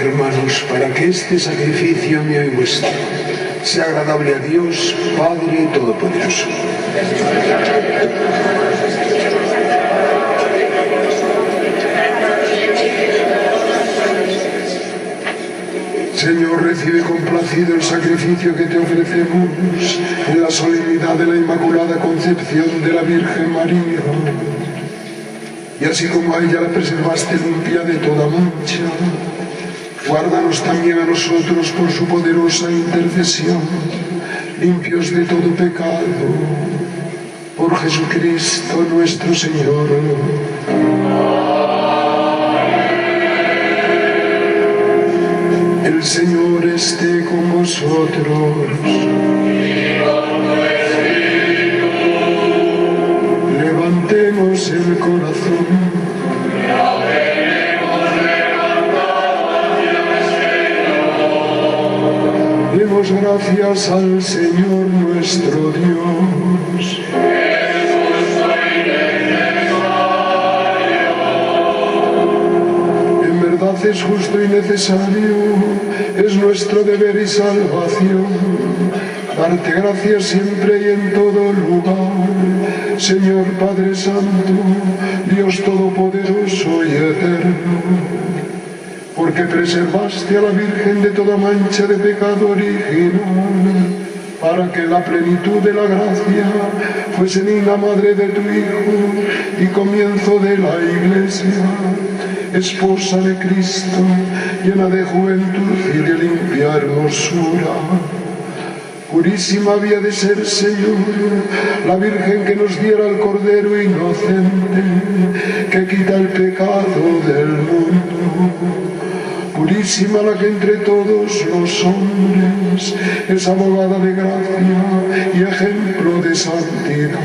Hermanos, para que este sacrificio mío y vuestro sea agradable a Dios, Padre Todopoderoso. Señor, recibe complacido el sacrificio que te ofrecemos en la solemnidad de la Inmaculada Concepción de la Virgen María. Y así como a ella la preservaste limpia de toda mancha, guárdanos también a nosotros por su poderosa intercesión, limpios de todo pecado, por Jesucristo nuestro Señor. El Señor esté con vosotros. Levantemos el corazón. Demos gracias al Señor nuestro Dios. En verdad es justo y necesario, es nuestro deber y salvación, darte gracias siempre y en todo lugar, Señor Padre Santo, Dios Todopoderoso y Eterno, porque preservaste a la Virgen de toda mancha de pecado original, para que la plenitud de la gracia fuese digna madre de tu Hijo y comienzo de la Iglesia, esposa de Cristo, llena de juventud y de limpia hermosura. Purísima había de ser, Señor, la Virgen que nos diera el Cordero inocente, que quita el pecado del mundo. Purísima la que entre todos los hombres es abogada de gracia y ejemplo de santidad.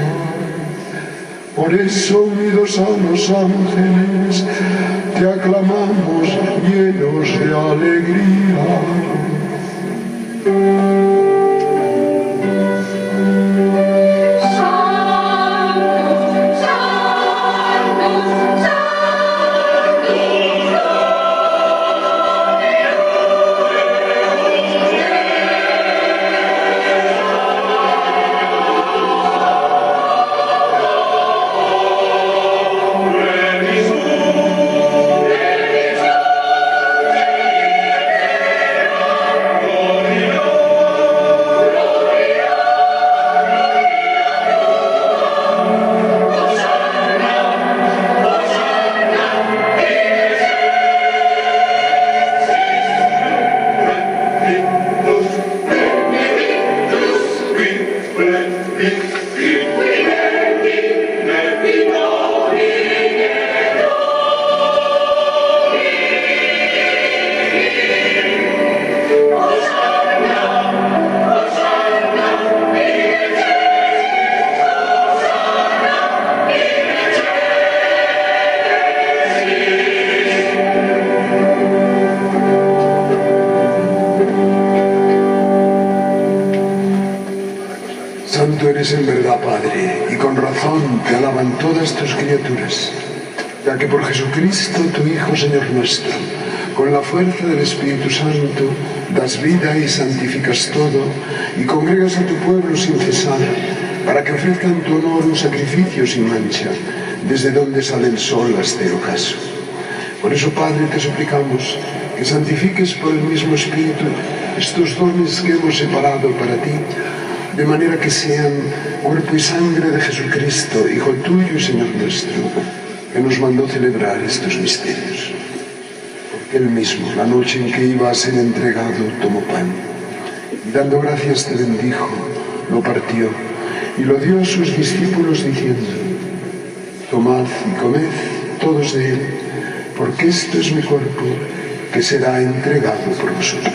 Por eso, unidos a los ángeles, te aclamamos llenos de alegría. Santo eres en verdad, Padre, y con razón te alaban todas tus criaturas, ya que por Jesucristo, tu Hijo, Señor nuestro, con la fuerza del Espíritu Santo, das vida y santificas todo, y congregas a tu pueblo sin cesar, para que ofrezca en tu honor un sacrificio sin mancha, desde donde sale el sol hasta el ocaso. Por eso, Padre, te suplicamos que santifiques por el mismo Espíritu estos dones que hemos separado para ti, de manera que sean cuerpo y sangre de Jesucristo, Hijo tuyo y Señor nuestro, que nos mandó celebrar estos misterios. Porque Él mismo, la noche en que iba a ser entregado, tomó pan, y dando gracias te bendijo, lo partió, y lo dio a sus discípulos diciendo: tomad y comed todos de él, porque esto es mi cuerpo, que será entregado por vosotros.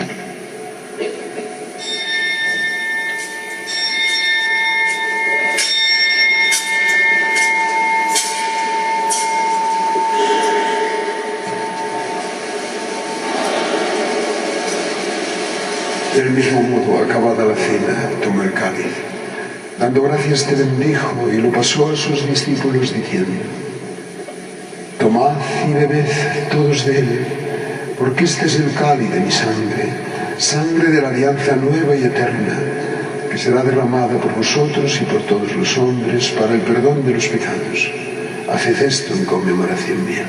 Del mismo modo, acabada la cena, tomó el cáliz. Dando gracias te bendijo y lo pasó a sus discípulos diciendo: tomad y bebed todos de él, porque este es el cáliz de mi sangre, sangre de la alianza nueva y eterna, que será derramada por vosotros y por todos los hombres para el perdón de los pecados. Haced esto en conmemoración mía.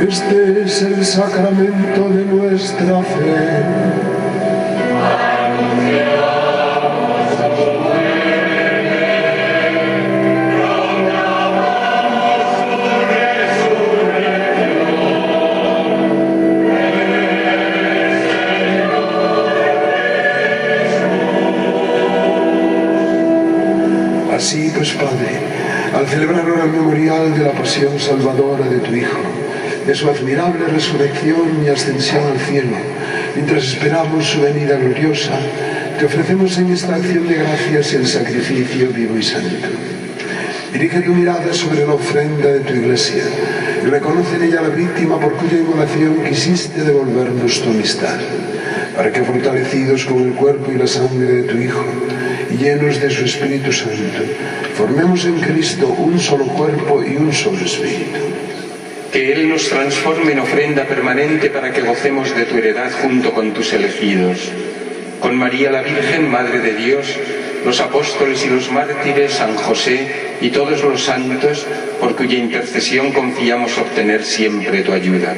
Este es el sacramento de nuestra fe. Así pues, Padre, al celebrar ahora el memorial de la pasión salvadora de tu Hijo, de su admirable resurrección y ascensión al cielo, mientras esperamos su venida gloriosa, te ofrecemos en esta acción de gracias el sacrificio vivo y santo. Dirige tu mirada sobre la ofrenda de tu Iglesia y reconoce en ella la víctima por cuya inmolación quisiste devolvernos tu amistad, para que, fortalecidos con el cuerpo y la sangre de tu Hijo y llenos de su Espíritu Santo, formemos en Cristo un solo cuerpo y un solo espíritu. Que Él nos transforme en ofrenda permanente para que gocemos de tu heredad junto con tus elegidos. Con María la Virgen, Madre de Dios, los apóstoles y los mártires, San José y todos los santos, por cuya intercesión confiamos obtener siempre tu ayuda.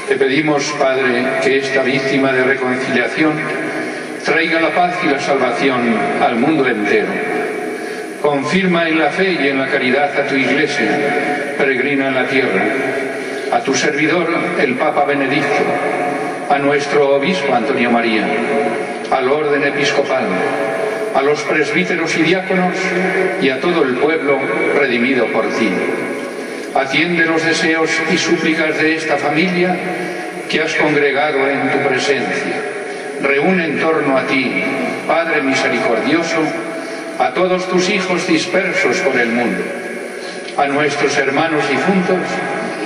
Te pedimos, Padre, que esta víctima de reconciliación traiga la paz y la salvación al mundo entero. Confirma en la fe y en la caridad a tu Iglesia, peregrina en la tierra, a tu servidor, el Papa Benedicto, a nuestro obispo Antonio María, al orden episcopal, a los presbíteros y diáconos y a todo el pueblo redimido por ti. Atiende los deseos y súplicas de esta familia que has congregado en tu presencia. Reúne en torno a ti, Padre misericordioso, a todos tus hijos dispersos por el mundo, a nuestros hermanos difuntos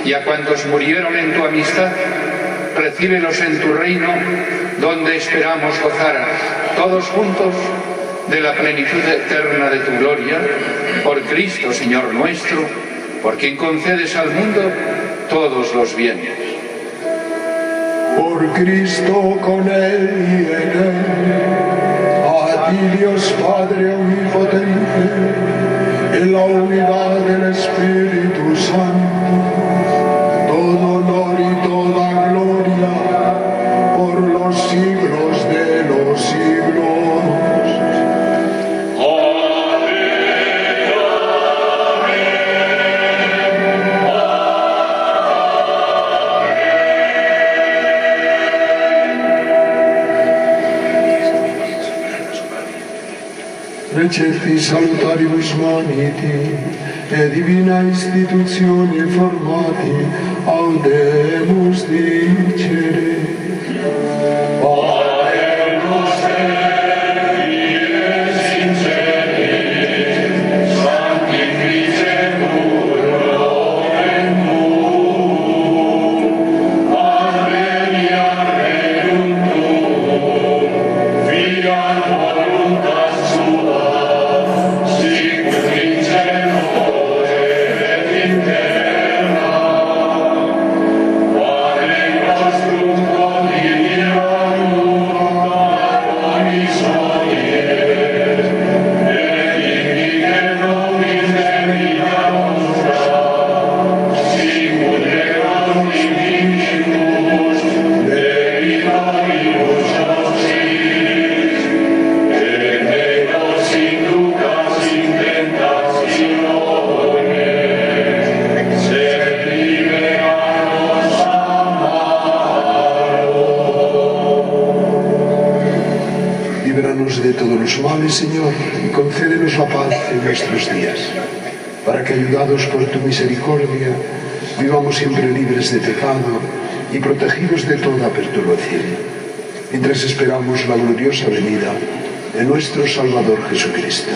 y a cuantos murieron en tu amistad. Recíbelos en tu reino, donde esperamos gozar todos juntos de la plenitud eterna de tu gloria, por Cristo Señor nuestro, por quien concedes al mundo todos los bienes. Por Cristo, con Él y en Él, a ti Dios Padre omnipotente, en la unidad del Espíritu Santo, todo honor y toda gloria por los siglos de los siglos. Recepti salutarius maniti, e divina istituzione formati, audemus dicere. Padre nostro, qui sinceris, sanctificetur nomen tuum, advenia regnum tuum, fiat voluntas sua, sicut in cielo et in terra. Pane nostrum quotidianum da nobis hodie, et dimitte nobis debita nostra, sicut et dimittibus debitoribus nostris, et ne nos inducas in tentationem, sed libera-nos a malo. Líbranos de todos los males, Señor, y concédenos la paz en nuestros días, para que, ayudados por tu misericordia, vivamos siempre libres de pecado y protegidos de toda perturbación, mientras esperamos la gloriosa venida de nuestro Salvador Jesucristo.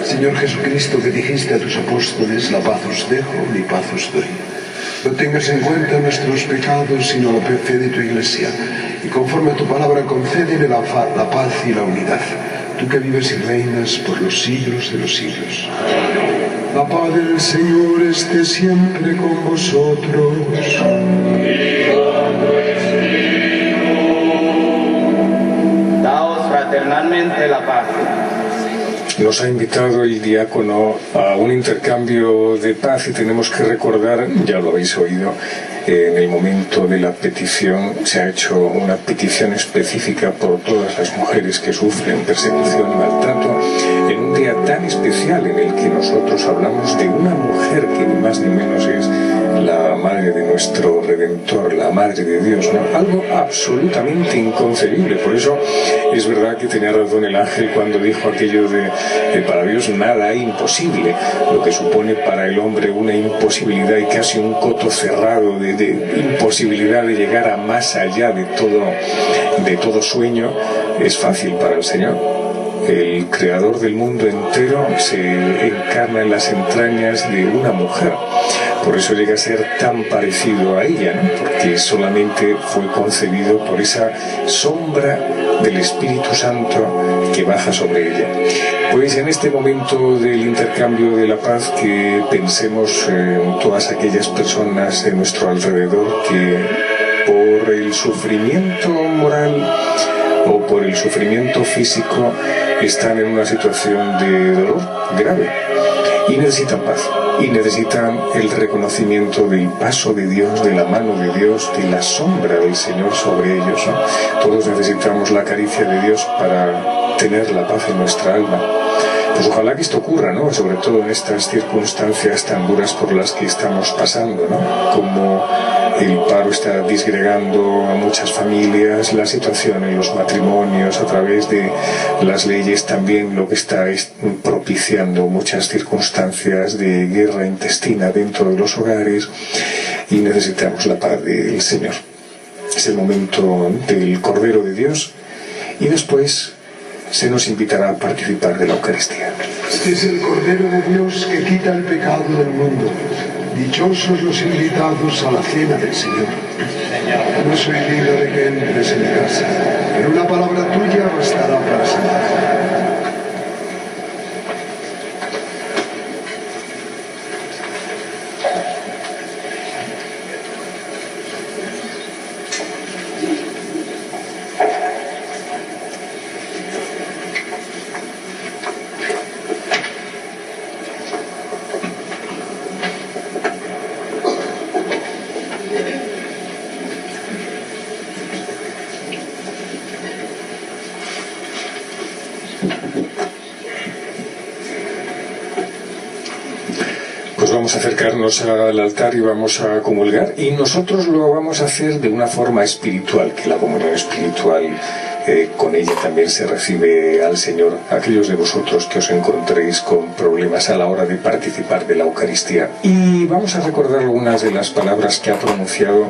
Señor Jesucristo, que dijiste a tus apóstoles: la paz os dejo, mi paz os doy. No tengas en cuenta nuestros pecados, sino la fe de tu Iglesia, y conforme a tu palabra concédele la paz y la unidad, tú que vives y reinas por los siglos de los siglos. La paz del Señor esté siempre con vosotros. Daos fraternalmente la paz. Nos ha invitado el diácono a un intercambio de paz y tenemos que recordar, ya lo habéis oído, en el momento de la petición se ha hecho una petición específica por todas las mujeres que sufren persecución y maltrato, en un día tan especial en el que nosotros hablamos de una mujer que ni más ni menos es la madre de nuestro Redentor, la madre de Dios, ¿no? Algo absolutamente inconcebible. Por eso es verdad que tenía razón el ángel cuando dijo aquello de para Dios nada es imposible, lo que supone para el hombre una imposibilidad y casi un coto cerrado de imposibilidad de llegar a más allá de todo sueño, es fácil para el Señor. El creador del mundo entero se encarna en las entrañas de una mujer. Por eso llega a ser tan parecido a ella, ¿no? Porque solamente fue concebido por esa sombra del Espíritu Santo que baja sobre ella. Pues en este momento del intercambio de la paz, que pensemos en todas aquellas personas en nuestro alrededor que por el sufrimiento moral o por el sufrimiento físico están en una situación de dolor grave y necesitan paz, y necesitan el reconocimiento del paso de Dios, de la mano de Dios, de la sombra del Señor sobre ellos, ¿no? Todos necesitamos la caricia de Dios para tener la paz en nuestra alma. Pues ojalá que esto ocurra, ¿no? Sobre todo en estas circunstancias tan duras por las que estamos pasando, ¿no? Como el paro está disgregando a muchas familias, la situación en los matrimonios a través de las leyes también lo que está propiciando muchas circunstancias de guerra intestina dentro de los hogares, y necesitamos la paz del Señor. Es el momento del Cordero de Dios, y después se nos invitará a participar de la Eucaristía. Este es el Cordero de Dios que quita el pecado del mundo. Dichosos los invitados a la cena del Señor. No soy digno de que entres en mi casa, pero una palabra tuya bastará para sanar. Vamos a acercarnos al altar y vamos a comulgar, y nosotros lo vamos a hacer de una forma espiritual, que la comunión espiritual con ella también se recibe al Señor. Aquellos de vosotros que os encontréis con problemas a la hora de participar de la Eucaristía, y vamos a recordar algunas de las palabras que ha pronunciado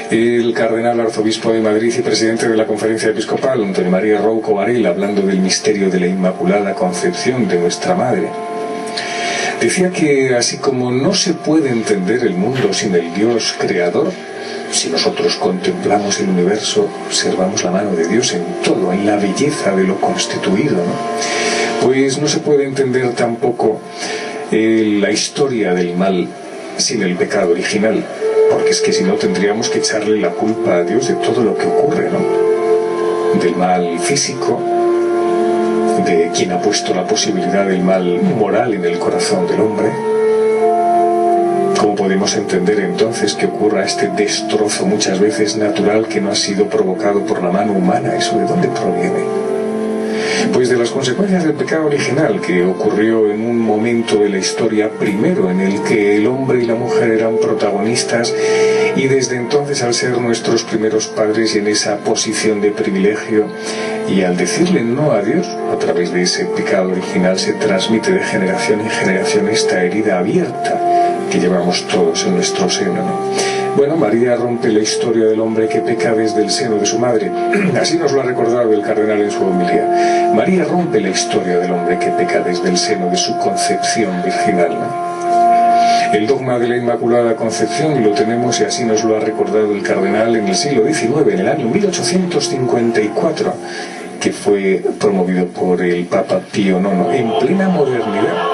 el cardenal arzobispo de Madrid y presidente de la Conferencia Episcopal, Antonio María Rouco Varela, hablando del misterio de la Inmaculada Concepción de nuestra Madre. Decía que así como no se puede entender el mundo sin el Dios creador, si nosotros contemplamos el universo, observamos la mano de Dios en todo, en la belleza de lo constituido, ¿no? Pues no se puede entender tampoco la historia del mal sin el pecado original, porque es que si no tendríamos que echarle la culpa a Dios de todo lo que ocurre, ¿no? Del mal físico, de quien ha puesto la posibilidad del mal moral en el corazón del hombre. ¿Cómo podemos entender entonces que ocurra este destrozo muchas veces natural que no ha sido provocado por la mano humana? ¿Eso de dónde proviene? Pues de las consecuencias del pecado original, que ocurrió en un momento de la historia primero en el que el hombre y la mujer eran protagonistas, y desde entonces, al ser nuestros primeros padres y en esa posición de privilegio, y al decirle no a Dios, a través de ese pecado original se transmite de generación en generación esta herida abierta que llevamos todos en nuestro seno, ¿no? Bueno, María rompe la historia del hombre que peca desde el seno de su madre. Así nos lo ha recordado el cardenal en su homilía. María rompe la historia del hombre que peca desde el seno de su concepción virginal, ¿no? El dogma de la Inmaculada Concepción lo tenemos, y así nos lo ha recordado el cardenal, en el siglo XIX, en el año 1854, que fue promovido por el Papa Pío IX, en plena modernidad.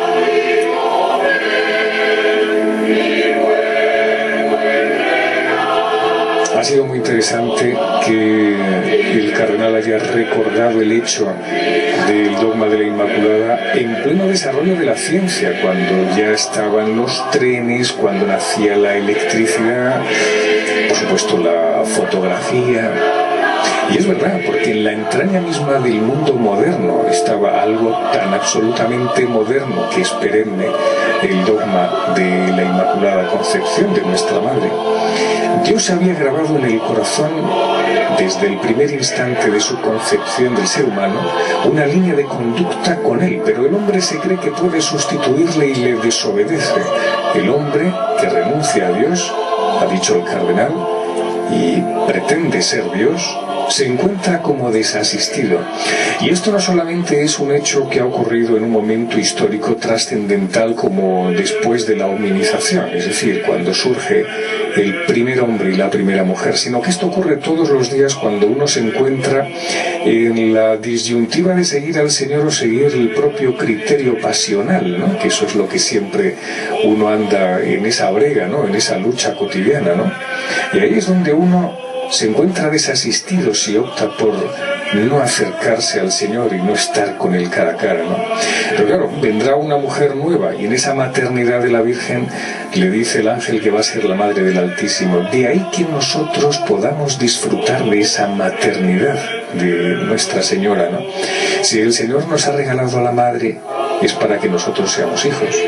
Ha sido muy interesante que el cardenal haya recordado el hecho del dogma de la Inmaculada en pleno desarrollo de la ciencia, cuando ya estaban los trenes, cuando nacía la electricidad, por supuesto la fotografía. Y es verdad, porque en la entraña misma del mundo moderno estaba algo tan absolutamente moderno que es perenne, el dogma de la Inmaculada Concepción de nuestra Madre. Dios había grabado en el corazón, desde el primer instante de su concepción del ser humano, una línea de conducta con él, pero el hombre se cree que puede sustituirle y le desobedece. El hombre que renuncia a Dios, ha dicho el cardenal, y pretende ser Dios, se encuentra como desasistido. Y esto no solamente es un hecho que ha ocurrido en un momento histórico trascendental como después de la hominización, es decir, cuando surge el primer hombre y la primera mujer, sino que esto ocurre todos los días cuando uno se encuentra en la disyuntiva de seguir al Señor o seguir el propio criterio pasional, ¿no? Que eso es lo que siempre uno anda en esa brega, ¿no? En esa lucha cotidiana, ¿no? Y ahí es donde uno se encuentra desasistido si opta por no acercarse al Señor y no estar con Él cara a cara, ¿no? Pero claro, vendrá una mujer nueva y en esa maternidad de la Virgen le dice el ángel que va a ser la Madre del Altísimo. De ahí que nosotros podamos disfrutar de esa maternidad de Nuestra Señora, ¿no? Si el Señor nos ha regalado a la Madre, es para que nosotros seamos hijos.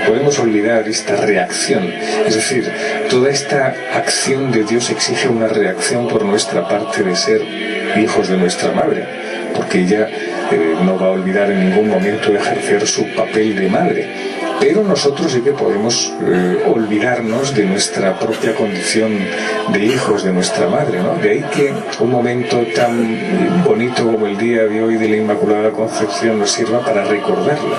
Podemos olvidar esta reacción, es decir, toda esta acción de Dios exige una reacción por nuestra parte de ser hijos de nuestra Madre, porque ella no va a olvidar en ningún momento ejercer su papel de madre. Pero nosotros sí que podemos olvidarnos de nuestra propia condición de hijos de nuestra Madre, ¿no? De ahí que un momento tan bonito como el día de hoy de la Inmaculada Concepción nos sirva para recordarla.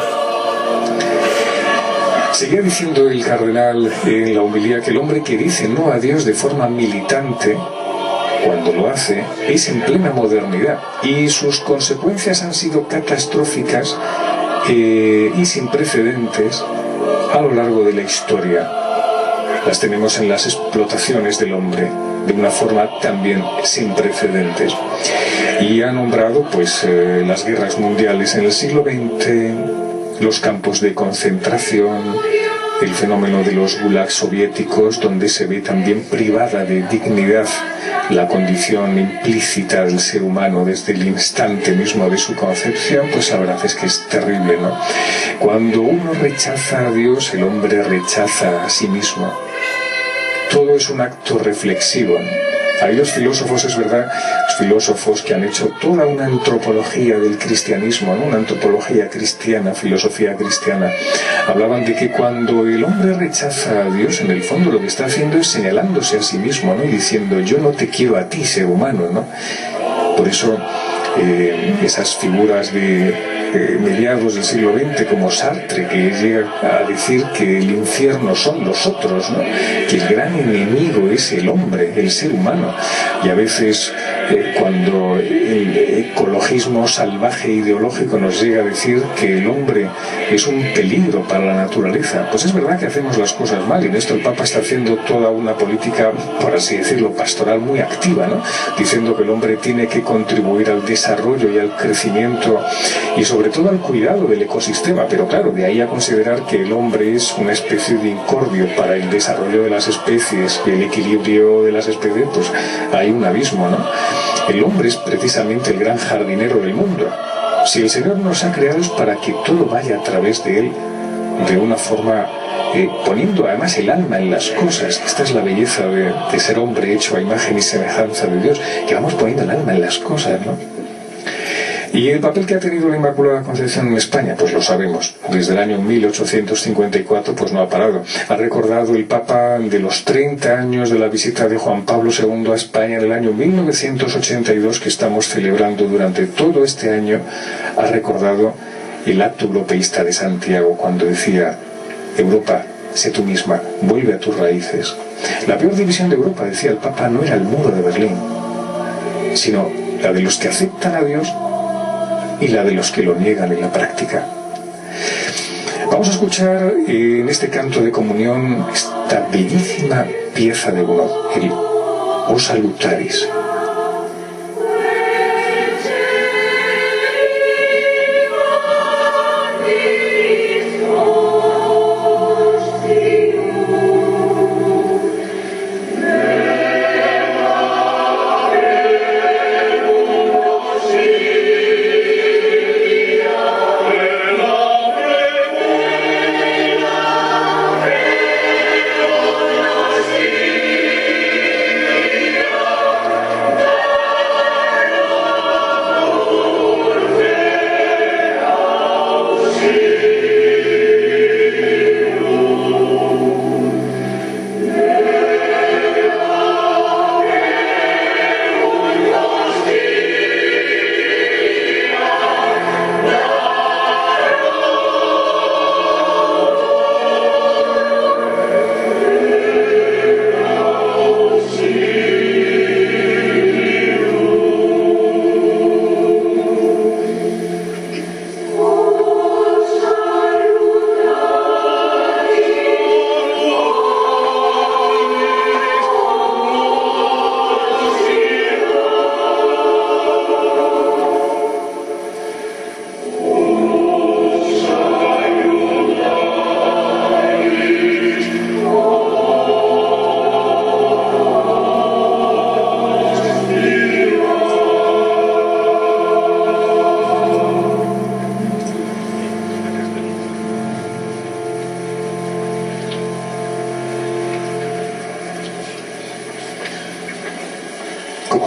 Seguía diciendo el cardenal en la homilía que el hombre que dice no a Dios de forma militante, cuando lo hace, es en plena modernidad y sus consecuencias han sido catastróficas y sin precedentes a lo largo de la historia. Las tenemos en las explotaciones del hombre de una forma también sin precedentes. Y ha nombrado pues las guerras mundiales en el siglo XX, los campos de concentración, el fenómeno de los gulags soviéticos, donde se ve también privada de dignidad la condición implícita del ser humano desde el instante mismo de su concepción, pues la verdad es que es terrible, ¿no? Cuando uno rechaza a Dios, el hombre rechaza a sí mismo. Todo es un acto reflexivo, ¿no? Hay los filósofos, es verdad, los filósofos que han hecho toda una antropología del cristianismo, ¿no? Una antropología cristiana, filosofía cristiana. Hablaban de que cuando el hombre rechaza a Dios, en el fondo lo que está haciendo es señalándose a sí mismo, ¿no? Y diciendo, yo no te quiero a ti, ser humano, ¿no? Por eso esas figuras de mediados del siglo XX como Sartre, que llega a decir que el infierno son los otros, ¿no? Que el gran enemigo es el hombre, el ser humano. Y a veces cuando el ecologismo salvaje ideológico nos llega a decir que el hombre es un peligro para la naturaleza, pues es verdad que hacemos las cosas mal, y en esto el Papa está haciendo toda una política, por así decirlo, pastoral muy activa, ¿no? Diciendo que el hombre tiene que contribuir al desarrollo y al crecimiento y sobre todo al cuidado del ecosistema, pero claro, de ahí a considerar que el hombre es una especie de incordio para el desarrollo de las especies y el equilibrio de las especies, pues hay un abismo, ¿no? El hombre es precisamente el gran jardinero del mundo. Si el Señor nos ha creado es para que todo vaya a través de Él de una forma poniendo además el alma en las cosas. Esta es la belleza de ser hombre hecho a imagen y semejanza de Dios, que vamos poniendo el alma en las cosas, ¿no? Y el papel que ha tenido la Inmaculada Concepción en España, pues lo sabemos. Desde el año 1854 pues no ha parado. Ha recordado el Papa de los 30 años de la visita de Juan Pablo II a España en el año 1982, que estamos celebrando durante todo este año. Ha recordado el acto europeísta de Santiago cuando decía: Europa, sé tú misma, vuelve a tus raíces. La peor división de Europa, decía el Papa, no era el muro de Berlín, sino la de los que aceptan a Dios y la de los que lo niegan en la práctica. Vamos a escuchar en este canto de comunión esta bellísima pieza de Gounod, el O Salutaris.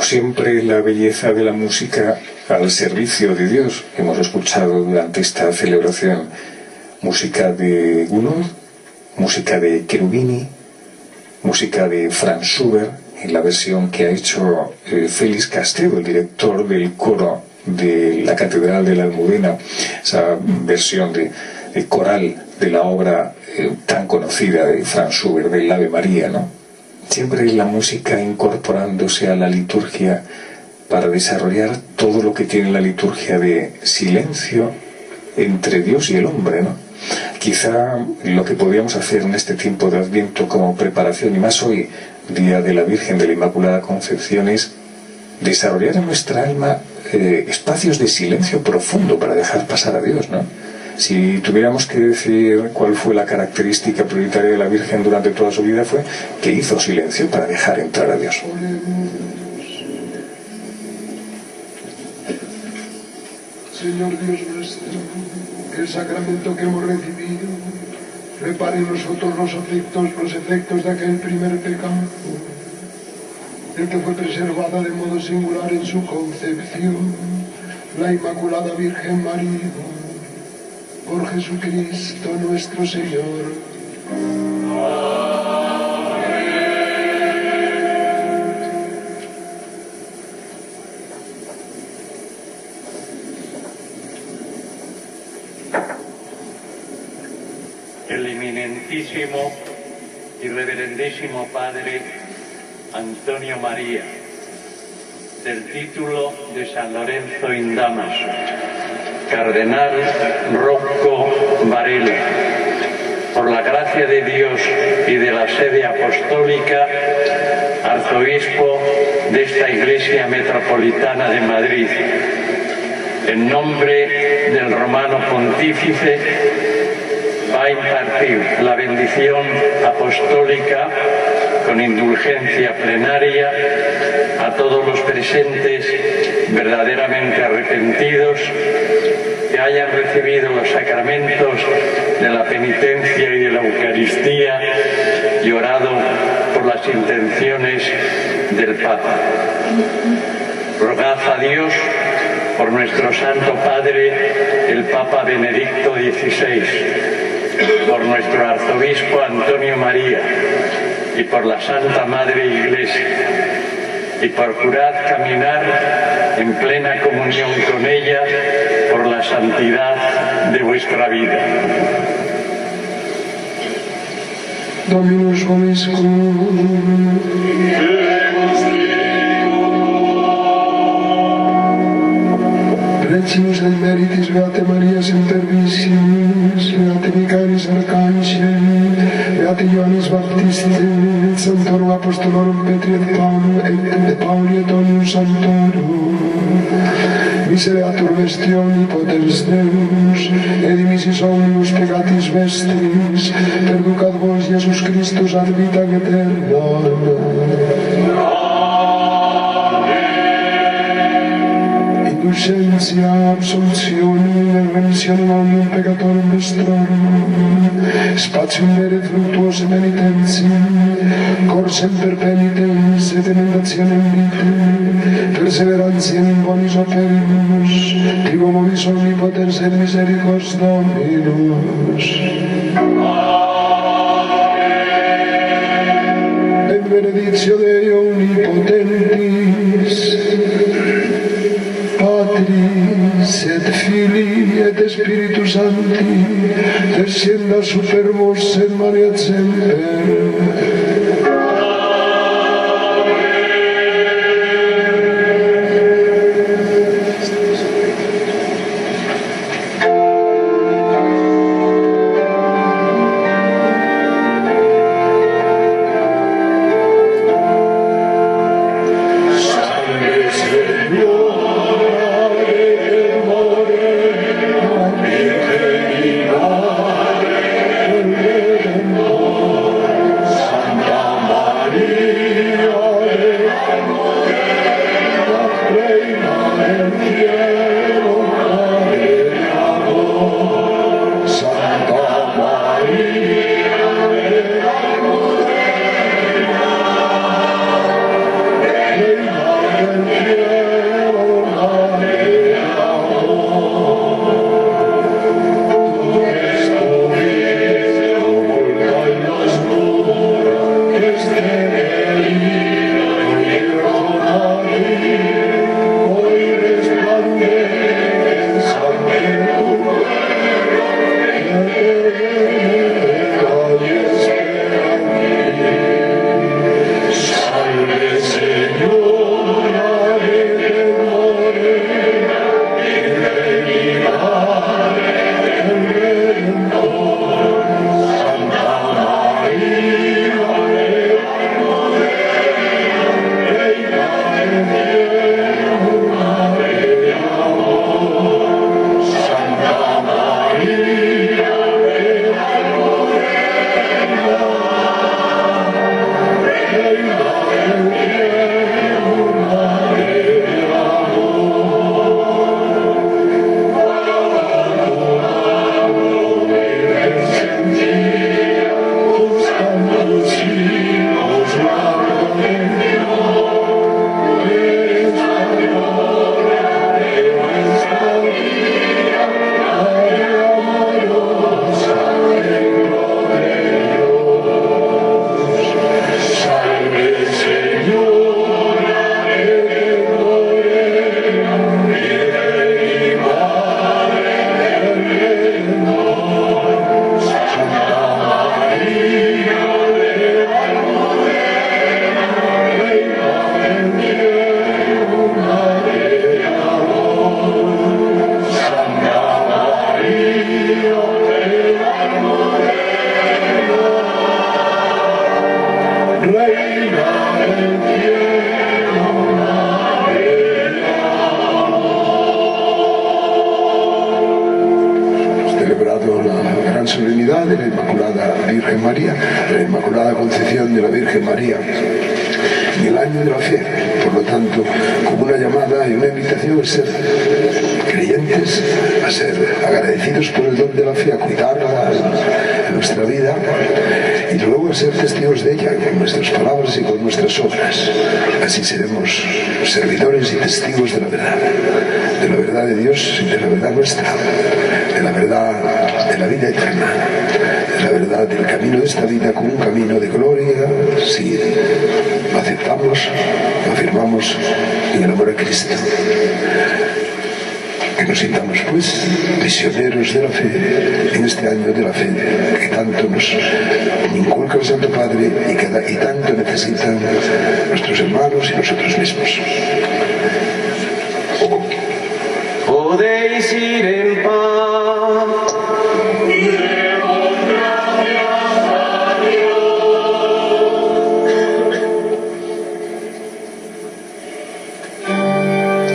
como siempre, la belleza de la música al servicio de Dios. Hemos escuchado durante esta celebración música de Gounod, música de Cherubini, música de Franz Schubert, en la versión que ha hecho Félix Castedo, el director del coro de la Catedral de la Almudena, esa versión de coral de la obra tan conocida de Franz Schubert, del Ave María, ¿no? Siempre la música incorporándose a la liturgia para desarrollar todo lo que tiene la liturgia de silencio entre Dios y el hombre, ¿no? Quizá lo que podríamos hacer en este tiempo de Adviento como preparación, y más hoy, Día de la Virgen de la Inmaculada Concepción, es desarrollar en nuestra alma espacios de silencio profundo para dejar pasar a Dios, ¿no? Si tuviéramos que decir cuál fue la característica prioritaria de la Virgen durante toda su vida, fue que hizo silencio para dejar entrar a Dios. Señor Dios nuestro, el sacramento que hemos recibido repare en nosotros los efectos de aquel primer pecado, el que fue preservada de modo singular en su concepción, la Inmaculada Virgen María, por Jesucristo nuestro Señor. El eminentísimo y reverendísimo Padre Antonio María, del título de San Lorenzo in Damaso, Cardenal Rocco Varela, por la gracia de Dios y de la sede apostólica, arzobispo de esta Iglesia Metropolitana de Madrid, en nombre del romano pontífice, va a impartir la bendición apostólica con indulgencia plenaria a todos los presentes verdaderamente arrepentidos que hayan recibido los sacramentos de la penitencia y de la Eucaristía y orado por las intenciones del Papa. Rogad a Dios por nuestro Santo Padre, el Papa Benedicto XVI, por nuestro arzobispo Antonio María y por la Santa Madre Iglesia, y procurad caminar en plena comunión con ella por la santidad de vuestra vida. Dominus vobiscum. Precimus et meritis Beate Maria Semper Vicis, Beate Michaelis Arcangeli, Beate Ioannis Baptiste, et Sanctorum Apostolorum Petri et Pauli et Omnium Sanctorum, misereatur vestri omnipotens Deus, et dimissis omnibus peccatis vestris, perducat vos Iesus Christus ad vitam aeternam. Indulgentia, absoluzione, remissione omnium peccatorum vestrorum, spatium vere fructuose penitentiae, cor semper penitens et emendationem vitae, perseverantiam in bonis operibus, trigo vobis omnipotens et misericors Dominus. En benedictio Dei omnipotentis, Patris et Filii et Spiritus Sancti, descienda super vos et maneat semper. concepción de la Virgen María, en el año de la fe, por lo tanto, como una llamada y una invitación a ser creyentes, a ser agradecidos por el don de la fe, a cuidarla en nuestra vida y luego a ser testigos de ella con nuestras palabras y con nuestras obras. Así seremos servidores y testigos de la verdad de Dios y de la verdad nuestra, de la verdad de la vida eterna, de la verdad del camino de esta vida como un camino de gloria, si lo aceptamos, lo afirmamos en el amor a Cristo. Que nos sintamos pues misioneros de la fe en este año de la fe que tanto nos inculca el Santo Padre y tanto necesitan nuestros hermanos y nosotros mismos. Podéis ir en paz.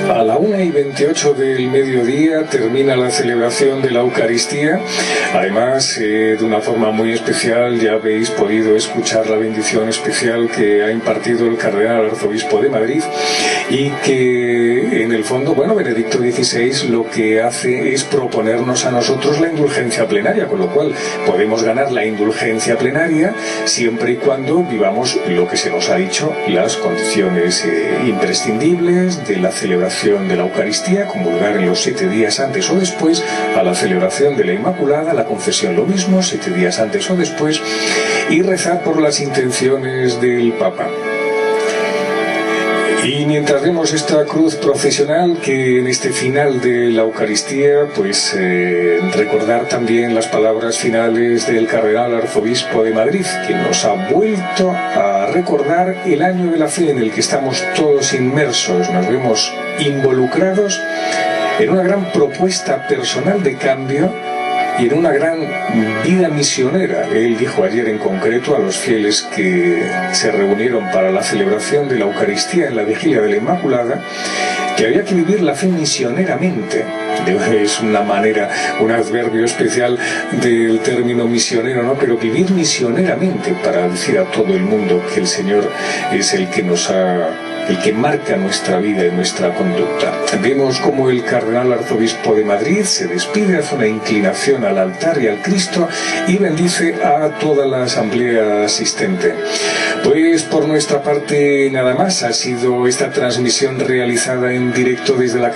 A la 1:28 del mediodía termina la celebración de la Eucaristía. Además, de una forma muy especial, ya habéis podido escuchar la bendición especial que ha impartido el cardenal arzobispo de Madrid y que, en el fondo, Benedicto XVI lo que hace es proponernos a nosotros la indulgencia plenaria, con lo cual podemos ganar la indulgencia plenaria siempre y cuando vivamos lo que se nos ha dicho, las condiciones imprescindibles de la celebración de la Eucaristía, comulgar en los 7 días antes o después, a la celebración de la Inmaculada, la confesión lo mismo, 7 días antes o después, y rezar por las intenciones del Papa. Y mientras vemos esta cruz procesional, que en este final de la Eucaristía, recordar también las palabras finales del cardenal arzobispo de Madrid, que nos ha vuelto a recordar el año de la fe en el que estamos todos inmersos, nos vemos involucrados en una gran propuesta personal de cambio y en una gran vida misionera. Él dijo ayer en concreto a los fieles que se reunieron para la celebración de la Eucaristía en la vigilia de la Inmaculada, que había que vivir la fe misioneramente. Es una manera, un adverbio especial del término misionero, ¿no? Pero vivir misioneramente para decir a todo el mundo que el Señor es el que marca nuestra vida y nuestra conducta. Vemos como el cardenal arzobispo de Madrid se despide, hace una inclinación al altar y al Cristo y bendice a toda la asamblea asistente. Pues por nuestra parte nada más, ha sido esta transmisión realizada en directo desde la